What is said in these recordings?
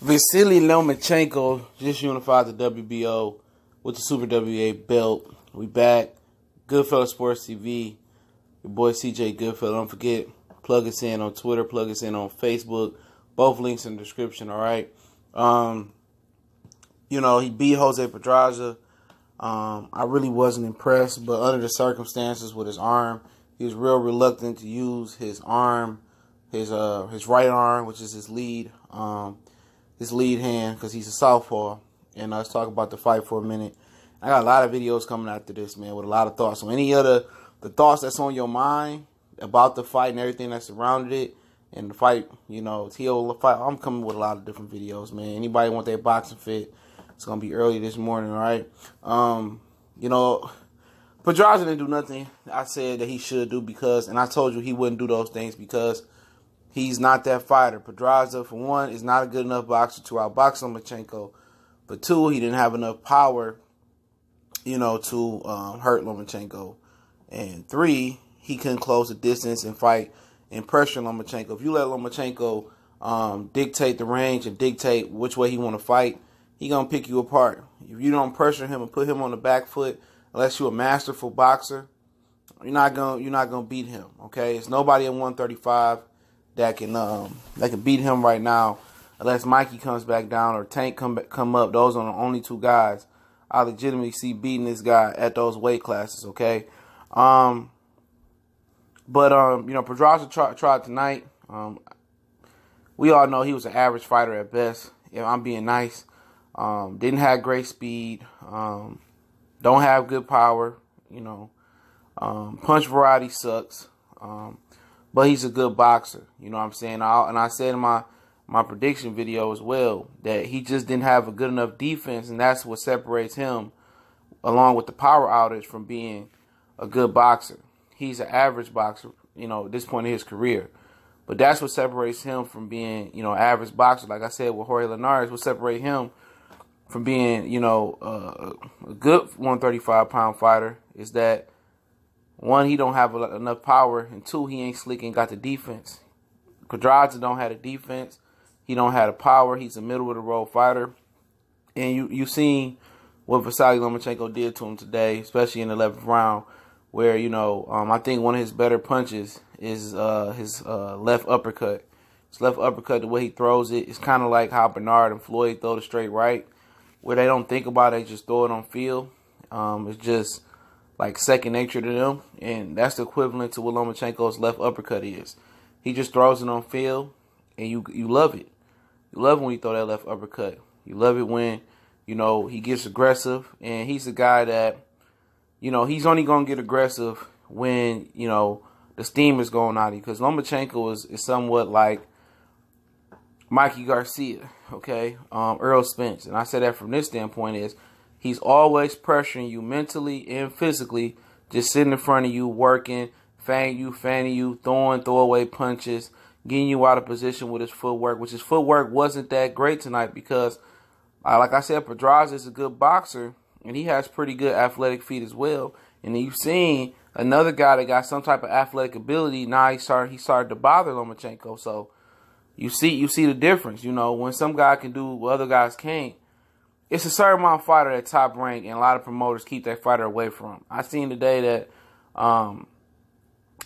Vasyl Lomachenko just unified the WBO with the Super WBA belt. We back. Goodfellas Sports TV. Your boy CJ Goodfellas. Don't forget, plug us in on Twitter, plug us in on Facebook. Both links in the description, all right? He beat Jose Pedraza. I really wasn't impressed, but under the circumstances with his arm, he was real reluctant to use his arm, his right arm, which is his lead hand, because he's a southpaw. And let's talk about the fight for a minute. I got a lot of videos coming after this, man, with a lot of thoughts. So any other the thoughts that's on your mind about the fight and everything that surrounded it, and the fight, TO fight, I'm coming with a lot of different videos, man. Anybody want their boxing fit? It's gonna be early this morning, all right? Pedraza didn't do nothing I said that he should do and I told you he wouldn't do those things because he's not that fighter. Pedraza, for one, is not a good enough boxer to outbox Lomachenko. For two, he didn't have enough power, to hurt Lomachenko. And three, he couldn't close the distance and fight and pressure Lomachenko. If you let Lomachenko dictate the range and dictate which way he want to fight, he gonna pick you apart. If you don't pressure him and put him on the back foot, unless you're a masterful boxer, you're not gonna beat him. Okay, it's nobody at 135 that can beat him right now, unless Mikey comes back down or Tank come up. Those are the only two guys I legitimately see beating this guy at those weight classes. Okay, Pedraza tried tonight. We all know he was an average fighter at best. If I'm being nice. Didn't have great speed. Don't have good power. Punch variety sucks. But he's a good boxer. You know what I'm saying? And I said in my prediction video as well that he just didn't have a good enough defense, and that's what separates him, along with the power outage, from being a good boxer. He's an average boxer, at this point in his career. But that's what separates him from being, average boxer. Like I said with Jorge Linares, what separates him from being, a good 135-pound fighter is that, one, he don't have enough power, and two, he ain't slick and got the defense. Pedraza don't have the defense. He don't have the power. He's a middle-of-the-road fighter. And you seen what Vasyl Lomachenko did to him today, especially in the 11th round, where, I think one of his better punches is his left uppercut. His left uppercut, the way he throws it, is kind of like how Bernard and Floyd throw the straight right, where they don't think about it, they just throw it on field. It's just like second nature to them, and that's the equivalent to what Lomachenko's left uppercut is. He just throws it on field, and you love it. You love it when you throw that left uppercut. You love it when, he gets aggressive, and he's the guy that, he's only going to get aggressive when, the steam is going out of you, because Lomachenko is somewhat like Mikey Garcia, okay, Earl Spence. And I say that from this standpoint is he's always pressuring you mentally and physically, just sitting in front of you, working, fanning you, throwing throwaway punches, getting you out of position with his footwork, which his footwork wasn't that great tonight because, like I said, Pedraza is a good boxer, and he has pretty good athletic feet as well. And then you've seen another guy that got some type of athletic ability. Now he started to bother Lomachenko. So you see the difference. When some guy can do what other guys can't, it's a certain amount of fighter at top rank, and a lot of promoters keep that fighter away from him. I seen today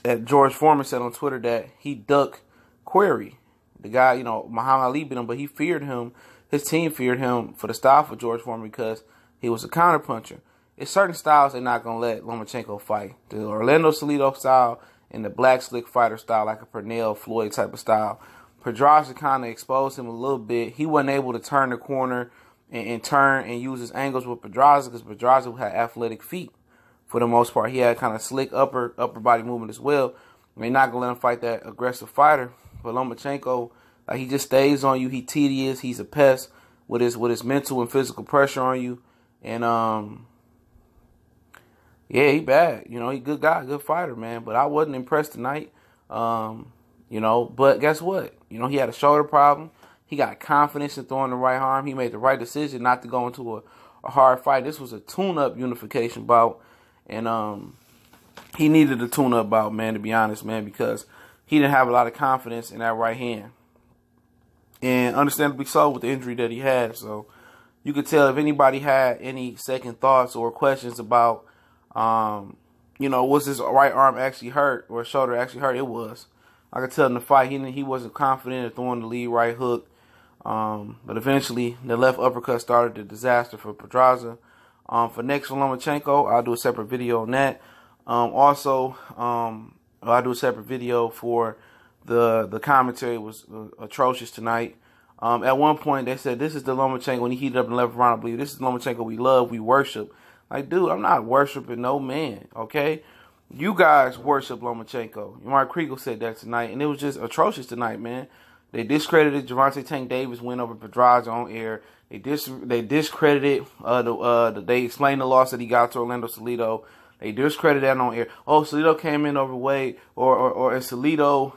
that George Foreman said on Twitter that he ducked Query. The guy, Muhammad Ali beat him, but he feared him. His team feared him for the style for George Foreman because he was a counterpuncher. It's certain styles they're not going to let Lomachenko fight. The Orlando Salido style and the black slick fighter style, like a Pernell Floyd type of style. Pedraza kind of exposed him a little bit. He wasn't able to turn the corner and turn and use his angles with Pedraza because Pedraza had athletic feet for the most part. He had kind of slick upper body movement as well. They're not going to let him fight that aggressive fighter. But Lomachenko, he just stays on you. He tedious. He's a pest with his mental and physical pressure on you. And, yeah, he bad. He a good guy, good fighter, man. But I wasn't impressed tonight. But guess what? He had a shoulder problem. He got confidence in throwing the right arm. He made the right decision not to go into a hard fight. This was a tune-up unification bout. And he needed a tune-up bout, man, to be honest, man, because he didn't have a lot of confidence in that right hand. and understandably so with the injury that he had. So you could tell if anybody had any second thoughts or questions about, was his right arm actually hurt or shoulder actually hurt? It was. I could tell in the fight he wasn't confident at throwing the lead right hook. But eventually the left uppercut started the disaster for Pedraza. For Lomachenko, I'll do a separate video on that. I'll do a separate video for the commentary was atrocious tonight. At one point, they said, this is the Lomachenko when he heated up in the 11th round. I believe this is the Lomachenko we love, we worship. Like, dude, I'm not worshiping no man, okay? You guys worship Lomachenko. Mark Kriegel said that tonight, and it was just atrocious tonight, man. They discredited Gervonta Tank Davis win over Pedraza on air. They discredited, they explained the loss that he got to Orlando Salido. They discredited that on air. Oh, Salido came in overweight, or Salido,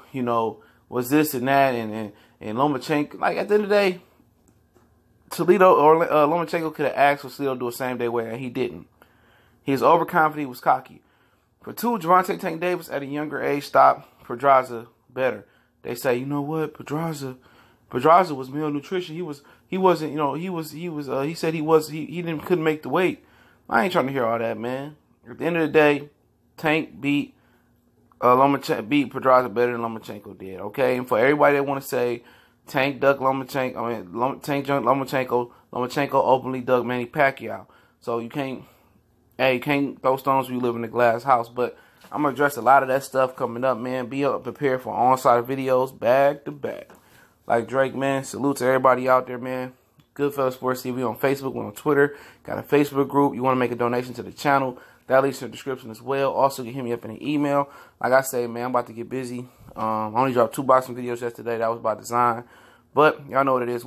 was this and that, and Lomachenko. Like, at the end of the day, Lomachenko could have asked for Salido to do a same-day weight, and he didn't. He was overconfident, he was cocky. For two, Gervonta Tank Davis at a younger age stopped Pedraza better. They say, you know what, Pedraza was malnutrition. He said he couldn't make the weight. I ain't trying to hear all that, man. At the end of the day, Tank beat Pedraza better than Lomachenko did, okay? And for everybody that want to say Tank ducked Lomachenko, Tank jumped Lomachenko openly ducked Manny Pacquiao. So you can't throw stones when you live in a glass house. But I'm going to address a lot of that stuff coming up, man. Be prepared for on-site videos back to back. Like Drake, man, salute to everybody out there, man. Goodfellas Sports TV on Facebook, we're on Twitter. Got a Facebook group. You want to make a donation to the channel, that links in the description as well. Also, you can hit me up in an email. Like I say, man, I'm about to get busy. I only dropped 2 boxing videos yesterday. That was by design. But y'all know what it is.